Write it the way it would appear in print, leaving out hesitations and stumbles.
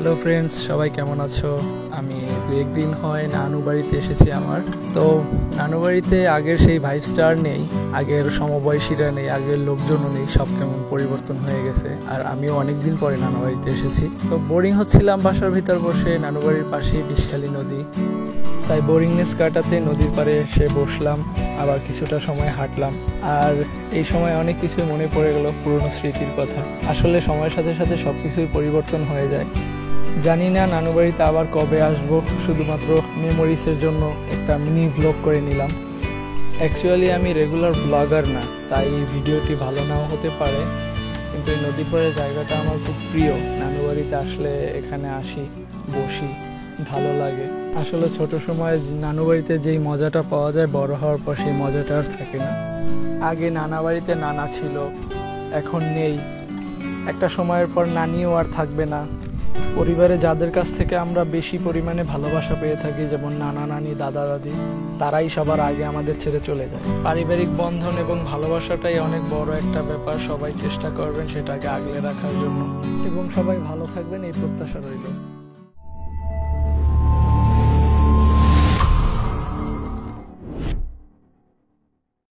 Hello friends, সবাই কেমন আছো? আমি দু একদিন হয় নানু বাড়িতে এসেছি আমার। তো নানু বাড়িতে আগের সেই ভাইব স্টার নেই, আগের সমবয়সীরা নেই, আগের লোকজনও নেই, সব কেমন পরিবর্তন হয়ে গেছে। আর আমিও অনেকদিন পরে নানু বাড়িতে এসেছি, তো বোরিং হচ্ছিলাম বাসার ভিতর বসে। নানু বাড়ির পাশেই বিষখালী নদী, তাই বোরিংনেস কাটাতে নদীর পাড়ে এসে বসলাম, আবার কিছুটা সময় হাঁটলাম। আর এই সময় অনেক কিছু মনে পড়ে গেল, পুরনো স্মৃতির কথা। আসলে সময়ের সাথে সাথে সব কিছুই পরিবর্তন হয়ে যায়। জানি না নানু বাড়িতে আবার কবে আসবো, শুধুমাত্র মেমোরিজের জন্য একটা মিনি ভ্লগ করে নিলাম। অ্যাকচুয়ালি আমি রেগুলার ব্লগার না, তাই ভিডিওটি ভালো নাও হতে পারে, কিন্তু এই নদী পাড়ের জায়গাটা আমার খুব প্রিয়। নানু বাড়িতে আসলে এখানে আসি, বসি, ভালো লাগে। আসলে ছোট সময় নানু বাড়িতে যেই মজাটা পাওয়া যায়, বড় হওয়ার পর সেই মজাটা আর থাকে না। আগে নানা বাড়িতে নানা ছিল, এখন নেই। একটা সময়ের পর নানিও আর থাকবে না। পরিবারে যাদের কাছ থেকে আমরা বেশি পরিমাণে ভালোবাসা পেয়ে থাকি, যেমন নানা নানি, দাদা দাদি, তারাই সবার আগে আমাদের ছেড়ে চলে যায়। পারিবারিক বন্ধন এবং ভালোবাসাটাই অনেক বড় একটা ব্যাপার। সবাই চেষ্টা করবেন সেটাকে আগলে রাখার জন্য, এবং সবাই ভালো থাকবেন এই প্রত্যাশা রইল।